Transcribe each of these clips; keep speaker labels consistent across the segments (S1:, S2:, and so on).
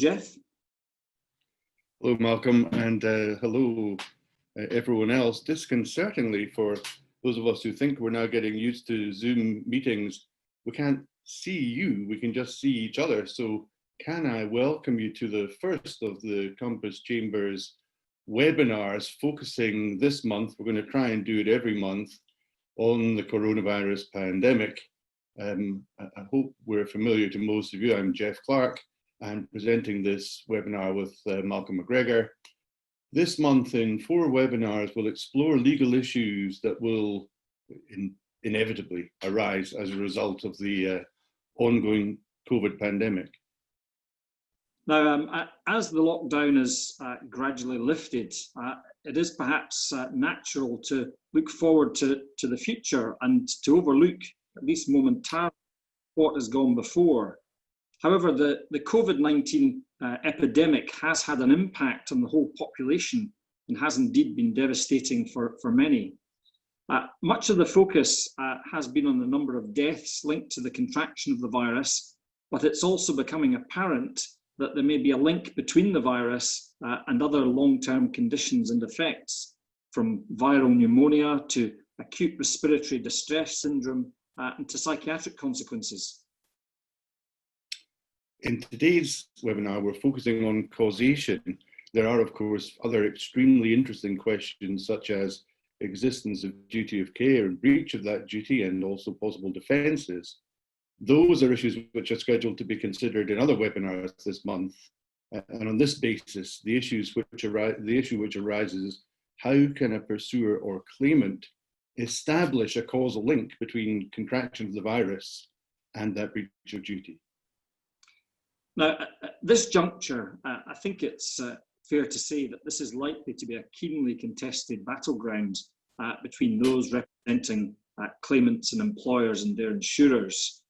S1: afternoon, Geoff.
S2: Hello, Malcolm, and hello, everyone else. Disconcertingly for those of us who think we're now getting used to Zoom meetings, we can't see you, we can just see each other. So can I welcome you to the first of the Compass Chamber's webinars focusing this month, we're going to try and do it every month, on the coronavirus pandemic. I hope we're familiar to most of you. I'm Geoff Clarke. I'm presenting this webinar with Malcolm McGregor. This month in 4 webinars, we'll explore legal issues that will inevitably arise as a result of the ongoing COVID pandemic.
S1: Now, as the lockdown is gradually lifted, it is perhaps natural to look forward to the future and to overlook, at least momentarily, what has gone before. However, the COVID-19 epidemic has had an impact on the whole population and has indeed been devastating for many. Much of the focus has been on the number of deaths linked to the contraction of the virus, but it's also becoming apparent that there may be a link between the virus and other long-term conditions and effects, from viral pneumonia to acute respiratory distress syndrome and to psychiatric consequences.
S2: In today's webinar, we're focusing on causation. There are, of course, other extremely interesting questions, such as existence of duty of care and breach of that duty, and also possible defences. Those are issues which are scheduled to be considered in other webinars this month. And on this basis, the issue which arises is, how can a pursuer or claimant establish a causal link between contraction of the virus and that breach of duty?
S1: Now, at this juncture, I think it's fair to say that this is likely to be a keenly contested battleground between those representing claimants and employers and their insurers.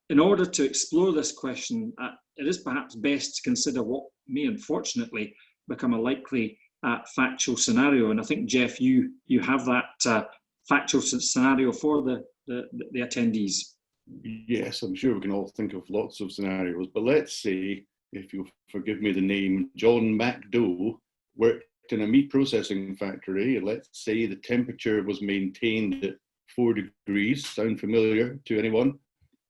S1: In order to explore this question, it is perhaps best to consider what may unfortunately become a likely factual scenario. And I think, Geoff, you have that factual scenario for the attendees.
S2: Yes, I'm sure we can all think of lots of scenarios, but let's say, if you'll forgive me the name, John McDoe worked in a meat processing factory. Let's say the temperature was maintained at 4 degrees. Sound familiar to anyone?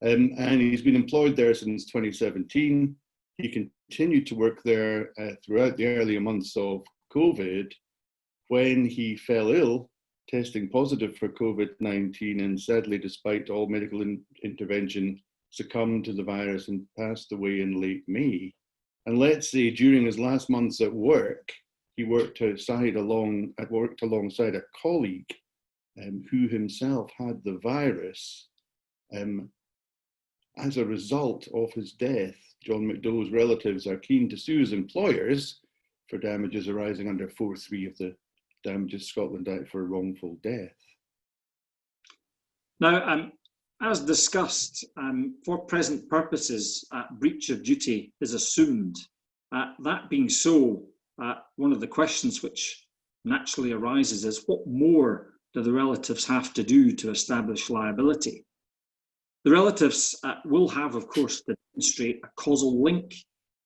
S2: And he's been employed there since 2017. He continued to work there throughout the earlier months of COVID, when he fell ill, testing positive for COVID-19, and sadly, despite all medical intervention, succumbed to the virus and passed away in late May. And let's say during his last months at work, he worked alongside a colleague who himself had the virus. As a result of his death, John McDoe's relatives are keen to sue his employers for damages arising under 4.3 of the NHS Scotland Act for wrongful death.
S1: Now, as discussed, for present purposes, breach of duty is assumed. That being so, one of the questions which naturally arises is, what more do the relatives have to do to establish liability? The relatives will have, of course, to demonstrate a causal link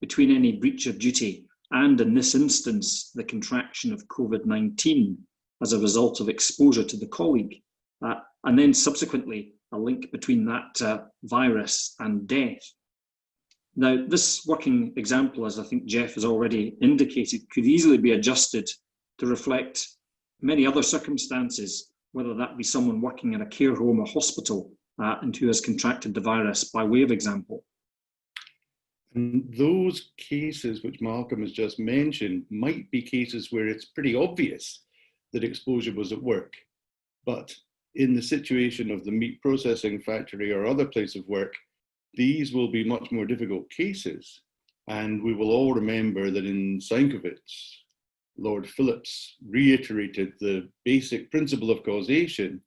S1: between any breach of duty and, in this instance, the contraction of COVID-19 as a result of exposure to the colleague, and then subsequently a link between that virus and death. Now, this working example, as I think Geoff has already indicated, could easily be adjusted to reflect many other circumstances, whether that be someone working in a care home or hospital and who has contracted the virus, by way of example.
S2: And those cases which Malcolm has just mentioned might be cases where it's pretty obvious that exposure was at work. But in the situation of the meat processing factory or other place of work, these will be much more difficult cases. And we will all remember that in Sienkiewicz, Lord Phillips reiterated the basic principle of causation,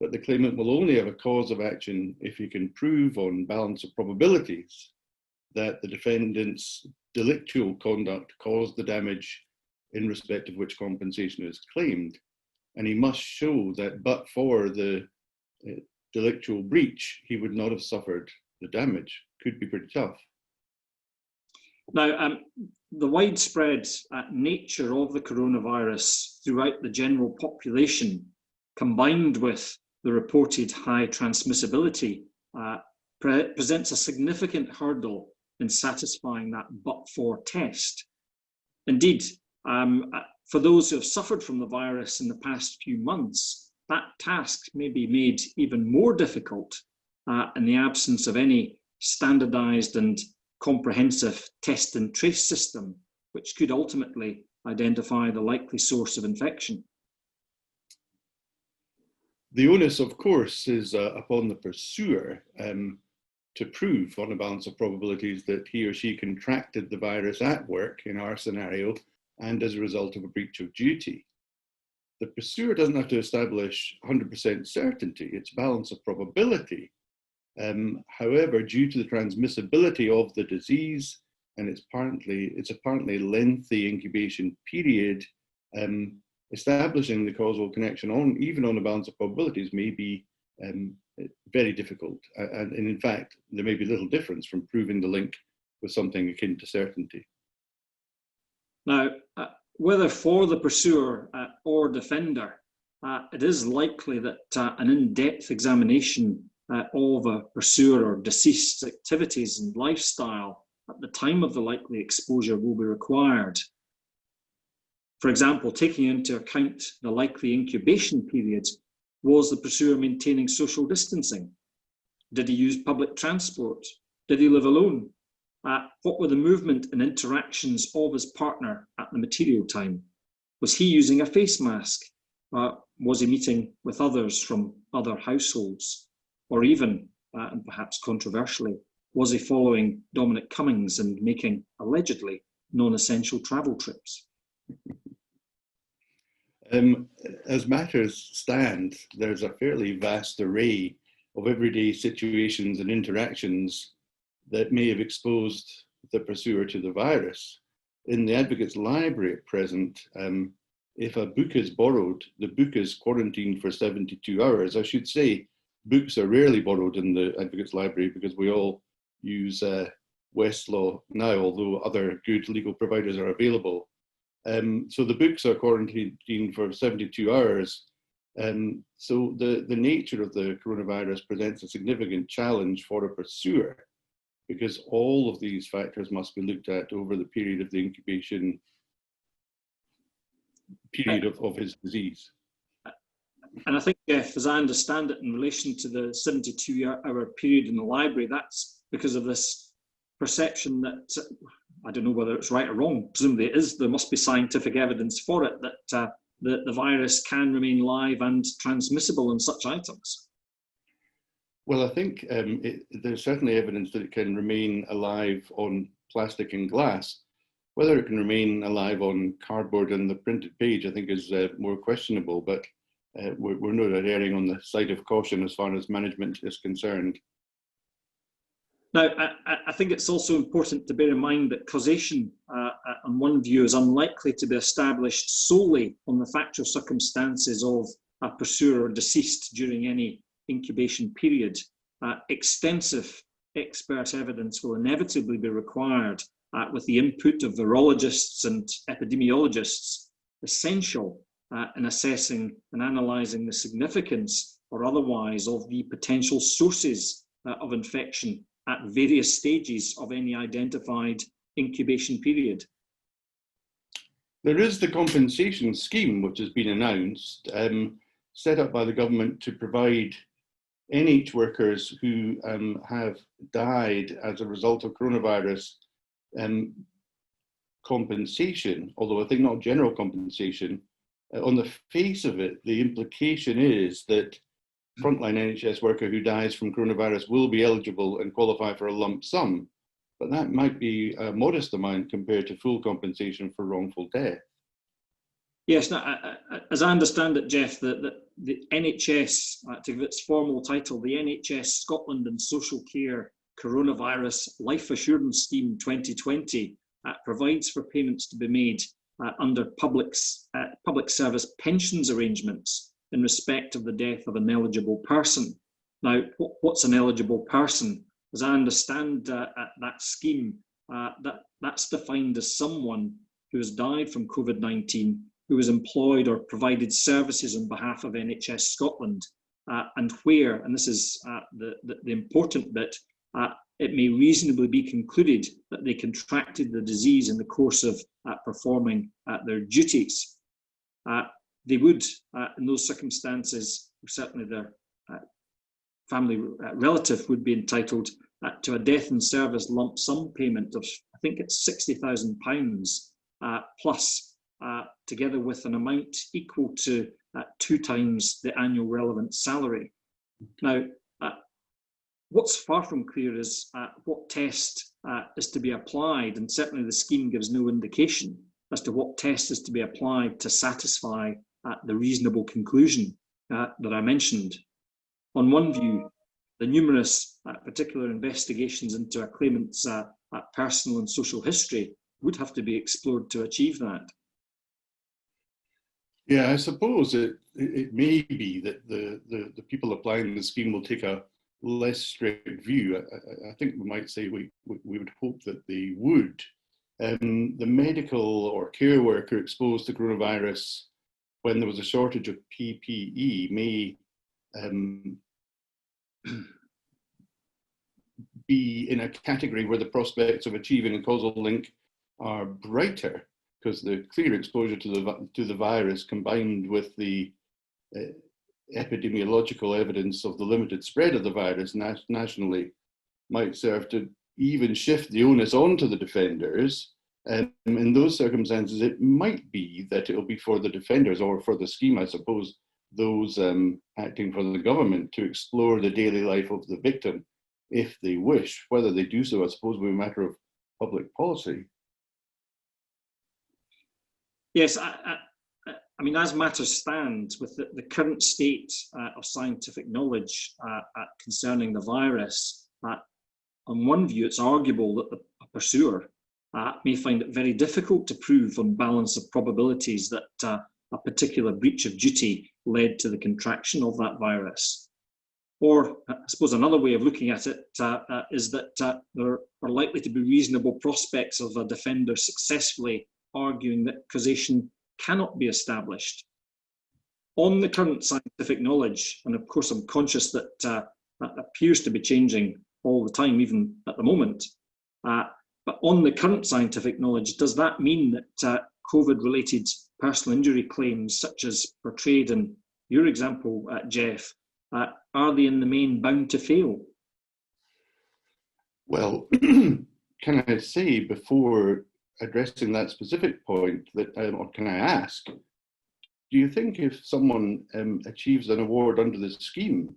S2: that the claimant will only have a cause of action if he can prove on balance of probabilities that the defendant's delictual conduct caused the damage in respect of which compensation is claimed. And he must show that but for the delictual breach, he would not have suffered the damage. Could be pretty tough.
S1: Now, the widespread nature of the coronavirus throughout the general population, combined with the reported high transmissibility, presents a significant hurdle in satisfying that but-for test. Indeed, for those who have suffered from the virus in the past few months, that task may be made even more difficult in the absence of any standardised and comprehensive test and trace system, which could ultimately identify the likely source of infection.
S2: The onus, of course, is upon the pursuer to prove on a balance of probabilities that he or she contracted the virus at work, in our scenario, and as a result of a breach of duty. The pursuer doesn't have to establish 100% certainty, it's balance of probability. However, due to the transmissibility of the disease and its apparently lengthy incubation period, establishing the causal connection even on a balance of probabilities may be very difficult. And in fact, there may be little difference from proving the link with something akin to certainty. Now,
S1: whether for the pursuer or defender, it is likely that an in-depth examination of a pursuer or deceased's activities and lifestyle at the time of the likely exposure will be required. For example, taking into account the likely incubation period, was the pursuer maintaining social distancing? Did he use public transport? Did he live alone? What were the movement and interactions of his partner at the material time? Was he using a face mask? Was he meeting with others from other households? Or even, and perhaps controversially, was he following Dominic Cummings and making allegedly non-essential travel trips?
S2: As matters stand, there's a fairly vast array of everyday situations and interactions that may have exposed the pursuer to the virus. In the Advocates Library at present, if a book is borrowed, the book is quarantined for 72 hours. I should say, books are rarely borrowed in the Advocates Library because we all use Westlaw now, although other good legal providers are available. So the books are quarantined for 72 hours. So the nature of the coronavirus presents a significant challenge for a pursuer because all of these factors must be looked at over the period of the incubation period of his disease.
S1: And I think, Geoff, as I understand it, in relation to the 72-hour period in the library, that's because of this perception that, I don't know whether it's right or wrong, presumably it is, there must be scientific evidence for it, that the virus can remain live and transmissible in such items.
S2: Well, I think there's certainly evidence that it can remain alive on plastic and glass. Whether it can remain alive on cardboard and the printed page, I think is more questionable, but we're no doubt erring on the side of caution as far as management is concerned.
S1: Now, I think it's also important to bear in mind that causation, on one view, is unlikely to be established solely on the factual circumstances of a pursuer or deceased during any incubation period. Extensive expert evidence will inevitably be required with the input of virologists and epidemiologists, essential in assessing and analysing the significance or otherwise of the potential sources of infection at various stages of any identified incubation period.
S2: There is the compensation scheme which has been announced, set up by the government to provide NH workers who have died as a result of coronavirus compensation, although I think not general compensation. On the face of it, the implication is that frontline NHS worker who dies from coronavirus will be eligible and qualify for a lump sum, but that might be a modest amount compared to full compensation for wrongful death.
S1: Yes, now, as I understand it, Geoff, the NHS, to give its formal title, the NHS Scotland and Social Care Coronavirus Life Assurance Scheme 2020 provides for payments to be made under public service pensions arrangements in respect of the death of an eligible person. Now, what's an eligible person? As I understand that scheme, that's defined as someone who has died from COVID-19, who was employed or provided services on behalf of NHS Scotland, and where, and this is the important bit, it may reasonably be concluded that they contracted the disease in the course of performing their duties. They would, in those circumstances, certainly their family relative would be entitled to a death in service lump sum payment of, I think it's £60,000 plus, together with an amount equal to 2 times the annual relevant salary. Now, what's far from clear is what test is to be applied, and certainly the scheme gives no indication as to what test is to be applied to satisfy the reasonable conclusion that I mentioned. On one view, the numerous particular investigations into a claimant's personal and social history would have to be explored to achieve that.
S2: Yeah, I suppose it may be that the people applying the scheme will take a less strict view. I think we might say we would hope that they would. The medical or care worker exposed to coronavirus when there was a shortage of PPE may be in a category where the prospects of achieving a causal link are brighter, because the clear exposure to the virus combined with the epidemiological evidence of the limited spread of the virus nationally might serve to even shift the onus onto the defenders. In those circumstances, it might be that it will be for the defenders, or for the scheme, I suppose, those acting for the government, to explore the daily life of the victim if they wish. Whether they do so, I suppose, will be a matter of public policy.
S1: Yes, I mean, as matters stand, with the current state of scientific knowledge concerning the virus, on one view, it's arguable that a pursuer may find it very difficult to prove on balance of probabilities that a particular breach of duty led to the contraction of that virus. Or, I suppose another way of looking at it is that there are likely to be reasonable prospects of a defender successfully arguing that causation cannot be established. On the current scientific knowledge, and of course I'm conscious that that appears to be changing all the time, even at the moment, but on the current scientific knowledge, does that mean that COVID-related personal injury claims, such as portrayed in your example, Geoff, are they in the main bound to fail?
S2: Well, can I say before addressing that specific point that, or can I ask, do you think if someone achieves an award under the scheme,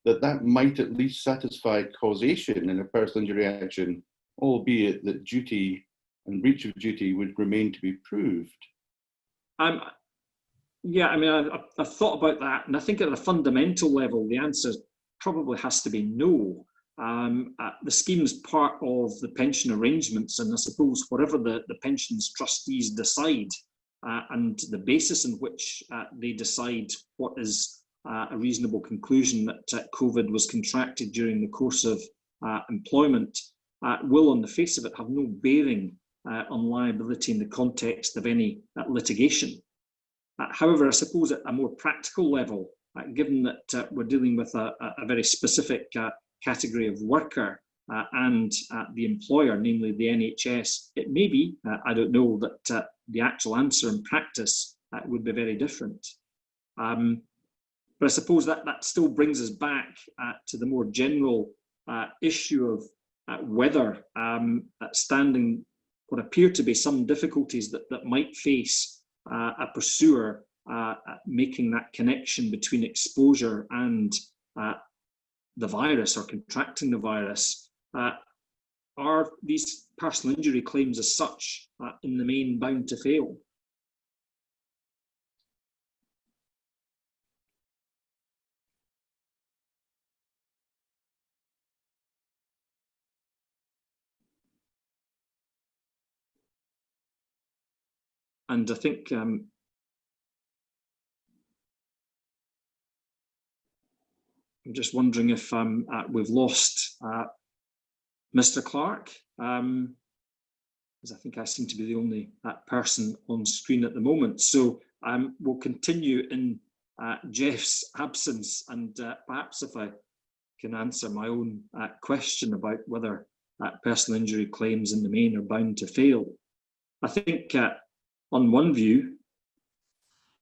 S2: that might at least satisfy causation in a personal injury action, albeit that duty and breach of duty would remain to be proved?
S1: Yeah, I mean, I've thought about that, and I think at a fundamental level, the answer probably has to be no. The scheme is part of the pension arrangements, and I suppose whatever the pensions trustees decide, and the basis in which they decide what is a reasonable conclusion that COVID was contracted during the course of employment, will, on the face of it, have no bearing on liability in the context of any litigation. However, I suppose at a more practical level, given that we're dealing with a very specific category of worker and the employer, namely the NHS, it may be, I don't know, that the actual answer in practice would be very different. But I suppose that still brings us back to the more general issue of whether standing what appear to be some difficulties that might face a pursuer making that connection between exposure and the virus or contracting the virus, are these personal injury claims as such in the main bound to fail? And I think I'm just wondering if we've lost Mr. Clarke. because I think I seem to be the only person on screen at the moment. So we'll continue in Geoff's absence, and perhaps if I can answer my own question about whether personal injury claims in the main are bound to fail. I think on one view,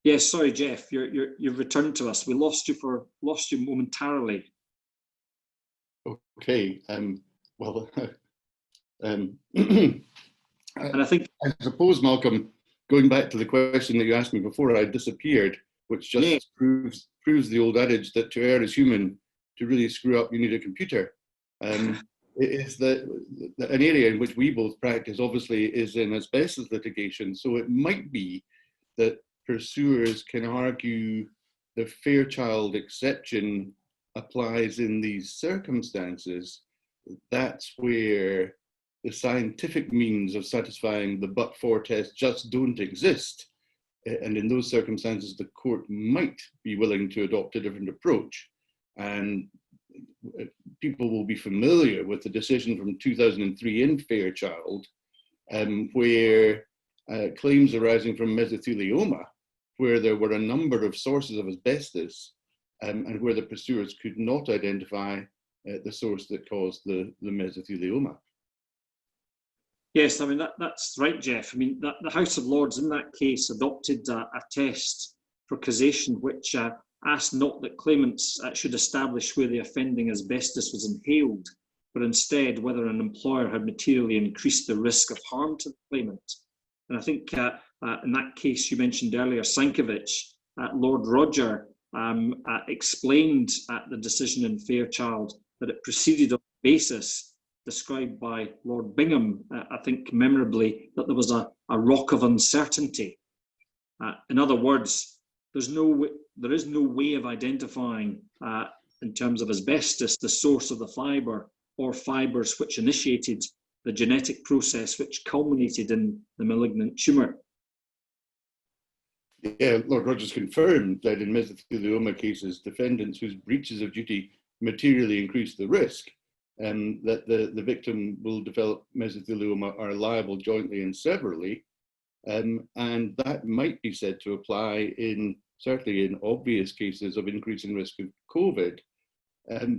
S1: yes, sorry, Geoff, you've returned to us. We lost you momentarily.
S2: Okay. Well,
S1: and I think,
S2: I suppose, Malcolm, going back to the question that you asked me before, I disappeared, which just proves the old adage that to err is human. To really screw up, you need a computer. It is that an area in which we both practice, obviously, is in asbestos litigation. So it might be that pursuers can argue the Fairchild exception applies in these circumstances. That's where the scientific means of satisfying the but-for test just don't exist. And in those circumstances, the court might be willing to adopt a different approach. And people will be familiar with the decision from 2003 in Fairchild, where claims arising from mesothelioma, where there were a number of sources of asbestos, and where the pursuers could not identify the source that caused the mesothelioma.
S1: Yes, I mean, that's right, Geoff. I mean, the House of Lords in that case adopted a test for causation, which asked not that claimants should establish where the offending asbestos was inhaled, but instead whether an employer had materially increased the risk of harm to the claimant. And I think in that case you mentioned earlier, Sankovic, Lord Roger explained the decision in Fairchild that it proceeded on the basis described by Lord Bingham, I think memorably, that there was a rock of uncertainty. In other words, there is no way of identifying, in terms of asbestos, the source of the fibre or fibres which initiated the genetic process which culminated in the malignant tumour.
S2: Yeah, Lord Rogers confirmed that in mesothelioma cases, defendants whose breaches of duty materially increase the risk, that the victim will develop mesothelioma are liable jointly and severally, and that might be said to apply certainly in obvious cases of increasing risk of COVID.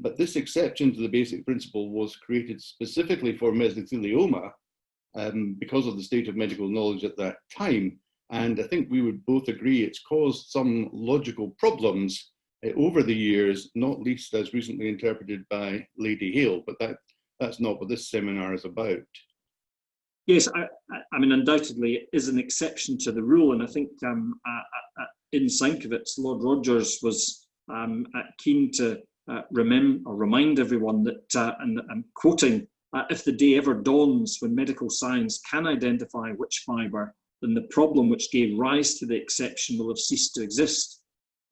S2: But this exception to the basic principle was created specifically for mesothelioma because of the state of medical knowledge at that time. And I think we would both agree it's caused some logical problems over the years, not least as recently interpreted by Lady Hale, but that's not what this seminar is about.
S1: Yes, I mean, undoubtedly it is an exception to the rule, and I think in Sankovic, Lord Rogers was keen to remind everyone that, and I'm quoting, if the day ever dawns when medical science can identify which fibre, then the problem which gave rise to the exception will have ceased to exist.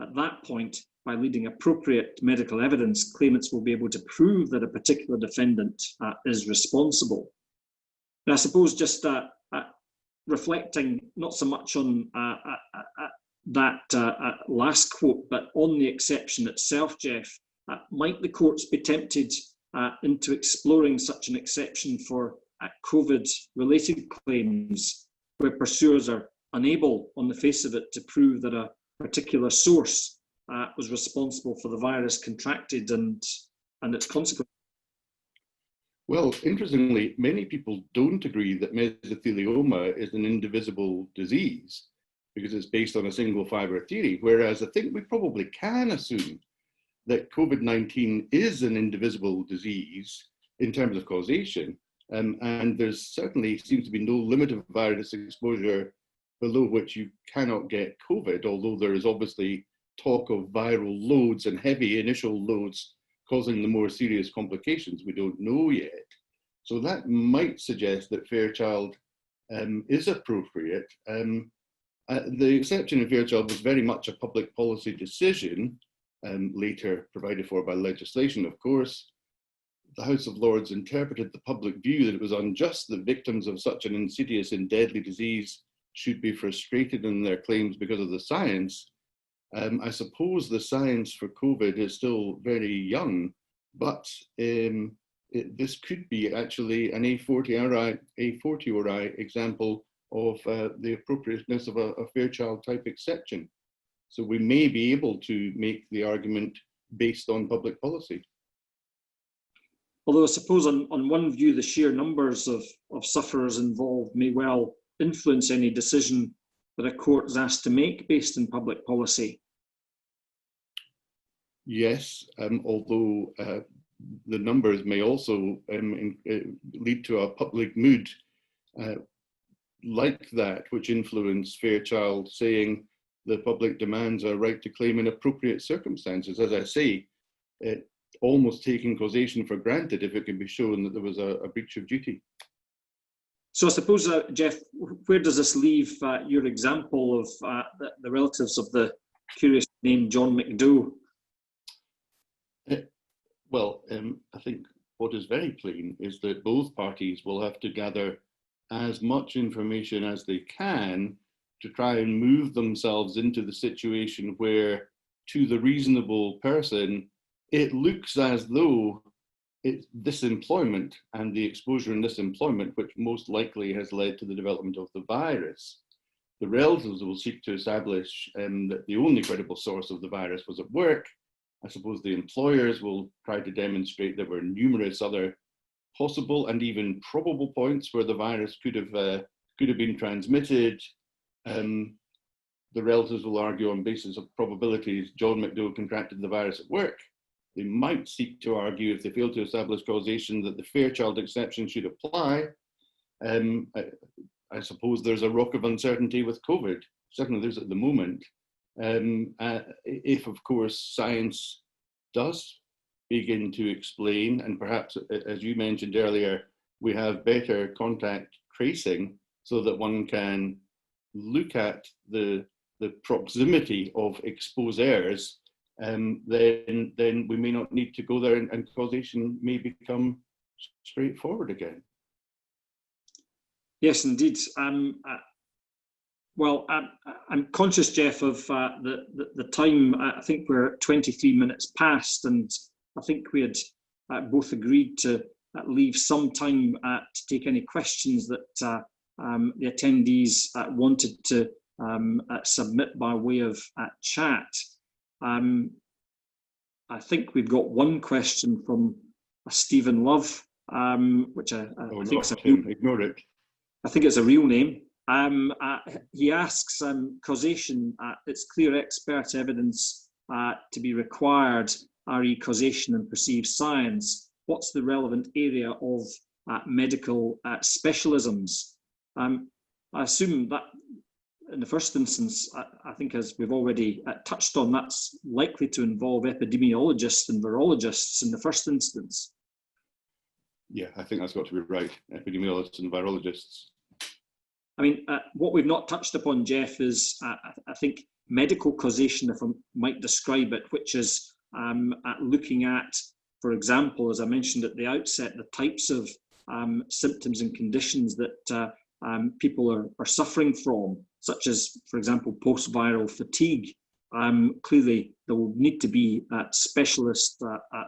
S1: At that point, by leading appropriate medical evidence, claimants will be able to prove that a particular defendant is responsible. And I suppose just reflecting not so much on that last quote, but on the exception itself, Geoff, might the courts be tempted into exploring such an exception for COVID-related claims where pursuers are unable, on the face of it, to prove that a particular source was responsible for the virus contracted and its consequences?
S2: Well, interestingly, many people don't agree that mesothelioma is an indivisible disease because it's based on a single fibre theory, whereas I think we probably can assume that COVID-19 is an indivisible disease in terms of causation, and there's certainly seems to be no limit of virus exposure below which you cannot get COVID, although there is obviously talk of viral loads and heavy initial loads causing the more serious complications we don't know yet. So that might suggest that Fairchild is appropriate. The exception in Fairchild was very much a public policy decision, later provided for by legislation, of course. The House of Lords interpreted the public view that it was unjust that victims of such an insidious and deadly disease should be frustrated in their claims because of the science. I suppose the science for COVID is still very young, but this could be actually an a fortiori example of the appropriateness of a Fairchild type exception. So we may be able to make the argument based on public policy.
S1: Although I suppose on one view, the sheer numbers of sufferers involved may well influence any decision that a court is asked to make based on public policy.
S2: Yes, although the numbers may also lead to a public mood like that, which influence Fairchild saying the public demands a right to claim in appropriate circumstances. As I say, almost taking causation for granted if it can be shown that there was a breach of duty.
S1: So I suppose, Geoff, where does this leave your example of the relatives of the curious name John McDoe?
S2: Well, I think what is very plain is that both parties will have to gather as much information as they can to try and move themselves into the situation where, to the reasonable person, it looks as though it's this employment and the exposure in this employment which most likely has led to the development of the virus. The relatives will seek to establish that the only credible source of the virus was at work. I suppose the employers will try to demonstrate there were numerous other possible and even probable points where the virus could have been transmitted. The relatives will argue on basis of probabilities John McDoe contracted the virus at work. They might seek to argue, if they fail to establish causation, that the Fairchild exception should apply. I suppose there's a rock of uncertainty with COVID. Certainly there's at the moment. If, of course, science does begin to explain, and perhaps, as you mentioned earlier, we have better contact tracing so that one can look at the proximity of exposures, then we may not need to go there, and causation may become straightforward again.
S1: Yes, indeed. Well, I'm conscious, Geoff, of the time. I think we're 23 minutes past, and I think we had both agreed to leave some time to take any questions that the attendees wanted to submit by way of chat. I think we've got one question from Stephen Love, which I think
S2: ignore it.
S1: I think it's a real name. He asks, causation, it's clear expert evidence to be required, re causation and perceived science. What's the relevant area of medical specialisms? I assume that in the first instance, I think as we've already touched on, that's likely to involve epidemiologists and virologists in the first instance.
S2: Yeah, I think that's got to be right, epidemiologists and virologists.
S1: I mean, what we've not touched upon, Geoff, is I think medical causation, if I might describe it, which is looking at, for example, as I mentioned at the outset, the types of symptoms and conditions that people are suffering from, such as, for example, post-viral fatigue. Clearly, there will need to be specialist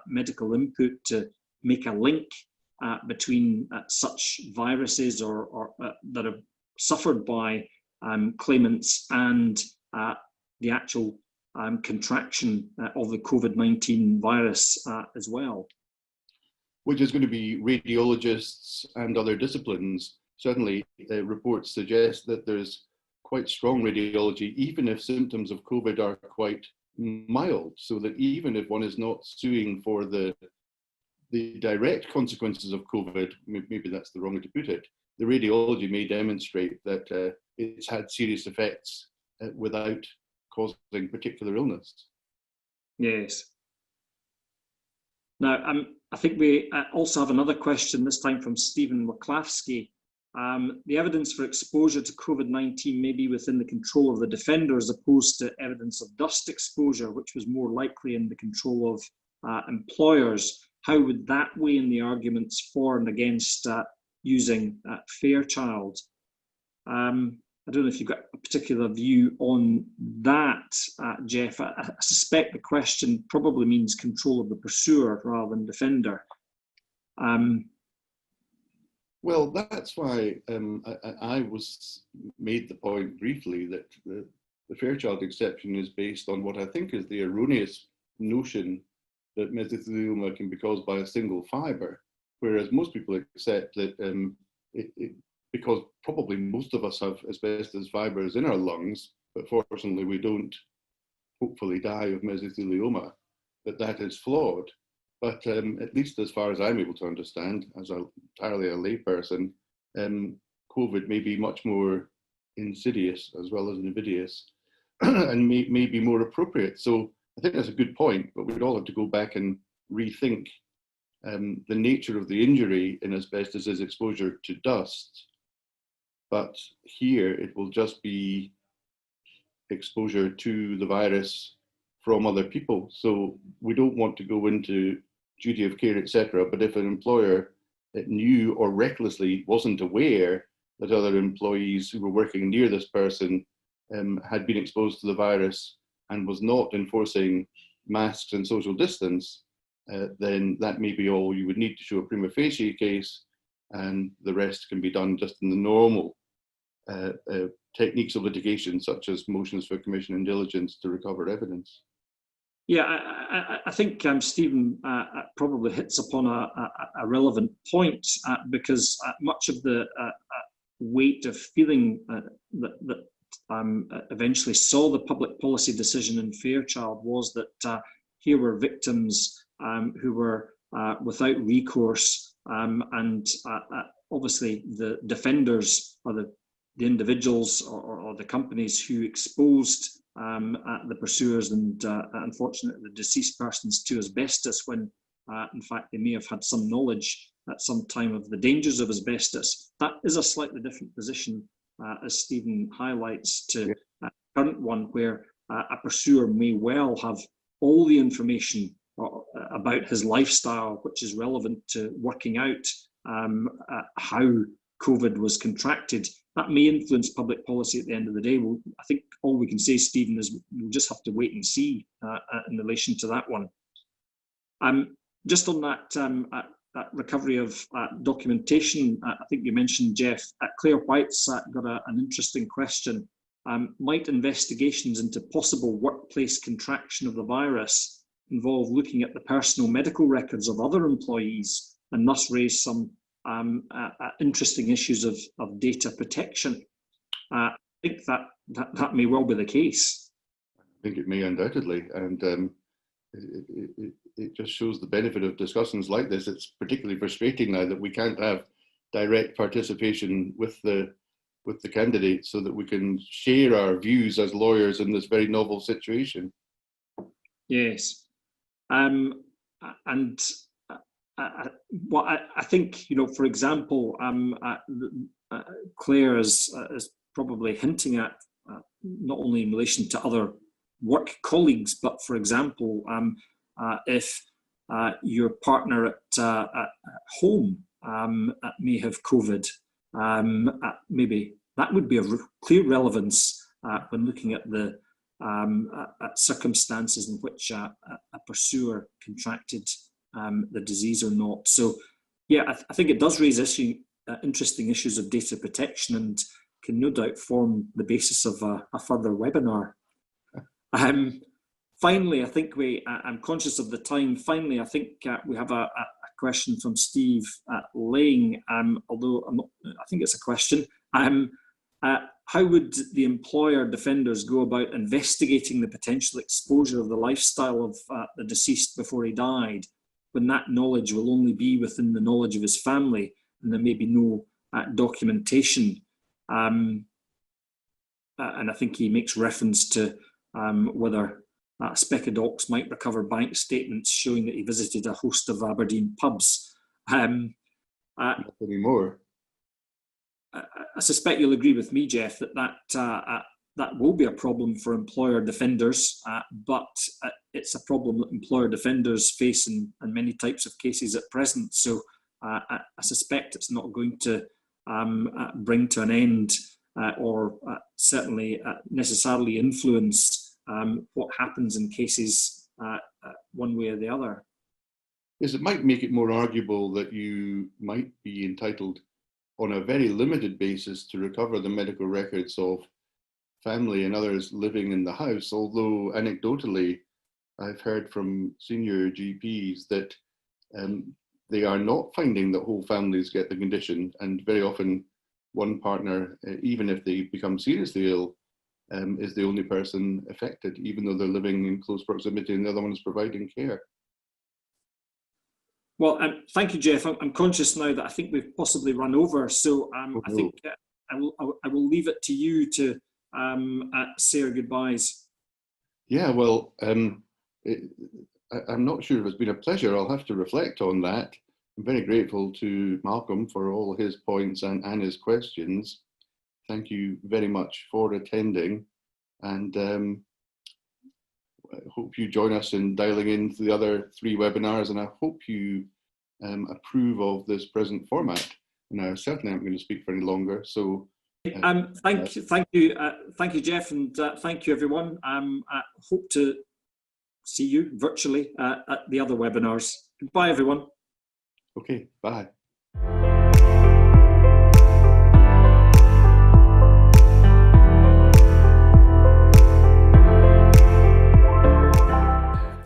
S1: medical input to make a link between such viruses or that are suffered by claimants and the actual contraction of the COVID-19 virus as well.
S2: Which is going to be radiologists and other disciplines. Certainly, reports suggest that there's quite strong radiology, even if symptoms of COVID are quite mild, so that even if one is not suing for the direct consequences of COVID, maybe that's the wrong way to put it, the radiology may demonstrate that it's had serious effects without causing particular illness.
S1: Yes. Now, I think we also have another question, this time from Stephen Waklowski. The evidence for exposure to COVID-19 may be within the control of the defender as opposed to evidence of dust exposure, which was more likely in the control of employers. How would that weigh in the arguments for and against using Fairchild? I don't know if you've got a particular view on that, Geoff. I suspect the question probably means control of the pursuer rather than defender.
S2: Well, that's why I was made the point briefly that the Fairchild exception is based on what I think is the erroneous notion that mesothelioma can be caused by a single fibre, whereas most people accept that because probably most of us have asbestos fibres in our lungs, but fortunately we don't hopefully die of mesothelioma, that is flawed. But at least as far as I'm able to understand, as entirely a layperson, COVID may be much more insidious as well as invidious and may be more appropriate. So I think that's a good point, but we'd all have to go back and rethink the nature of the injury in asbestos is exposure to dust. But here it will just be exposure to the virus from other people. So we don't want to go into duty of care, etc. But if an employer knew or recklessly wasn't aware that other employees who were working near this person had been exposed to the virus and was not enforcing masks and social distance, then that may be all you would need to show a prima facie case, and the rest can be done just in the normal techniques of litigation, such as motions for commission and diligence to recover evidence.
S1: Yeah, I think Stephen probably hits upon a relevant point because much of the weight of feeling that eventually saw the public policy decision in Fairchild was that here were victims who were without recourse, and obviously the defenders or the individuals or the companies who exposed the pursuers and unfortunately the deceased persons to asbestos when in fact they may have had some knowledge at some time of the dangers of asbestos. That is a slightly different position, as Stephen highlights, to a current one where a pursuer may well have all the information about his lifestyle which is relevant to working out how COVID was contracted. That may influence public policy at the end of the day. I think all we can say, Stephen, is we'll just have to wait and see in relation to that one. Just on that recovery of documentation, I think you mentioned, Geoff, Claire White's got an interesting question. Might investigations into possible workplace contraction of the virus involve looking at the personal medical records of other employees and thus raise some interesting issues of data protection? I think that may well be the case.
S2: I think it may undoubtedly, and it just shows the benefit of discussions like this. It's particularly frustrating now that we can't have direct participation with the candidates so that we can share our views as lawyers in this very novel situation.
S1: Yes, and well, I think, for example, Claire is probably hinting at not only in relation to other work colleagues, but for example, if your partner at home may have COVID, maybe that would be of clear relevance when looking at the circumstances in which a pursuer contracted the disease or not. So, yeah, I think it does raise interesting issues of data protection and can no doubt form the basis of a further webinar. Finally, I think I'm conscious of the time. Finally, I think we have a question from Steve Lang, although I think it's a question. How would the employer defenders go about investigating the potential exposure of the lifestyle of the deceased before he died, when that knowledge will only be within the knowledge of his family and there may be no documentation? And I think he makes reference to whether Speckadocs might recover bank statements showing that he visited a host of Aberdeen pubs.
S2: Not anymore.
S1: I suspect you'll agree with me, Geoff, that will be a problem for employer defenders, but it's a problem that employer defenders face in many types of cases at present. So I suspect it's not going to bring to an end or certainly necessarily influence what happens in cases one way or the other.
S2: is it might make it more arguable that you might be entitled on a very limited basis to recover the medical records of family and others living in the house, although anecdotally I've heard from senior GPs that they are not finding that whole families get the condition, and very often one partner, even if they become seriously ill, is the only person affected, even though they're living in close proximity and the other one is providing care.
S1: Well, thank you, Geoff. I'm conscious now that I think we've possibly run over, so I think I will leave it to you to say our goodbyes.
S2: Yeah, well, I'm not sure if it's been a pleasure. I'll have to reflect on that. I'm very grateful to Malcolm for all his points and his questions. Thank you very much for attending, and I hope you join us in dialing into the other 3 webinars, and I hope you approve of this present format. Now, certainly I'm going to speak for any longer, so
S1: thank you, Geoff, and thank you, everyone. I hope to see you virtually at the other webinars. Goodbye, everyone.
S2: Okay, bye.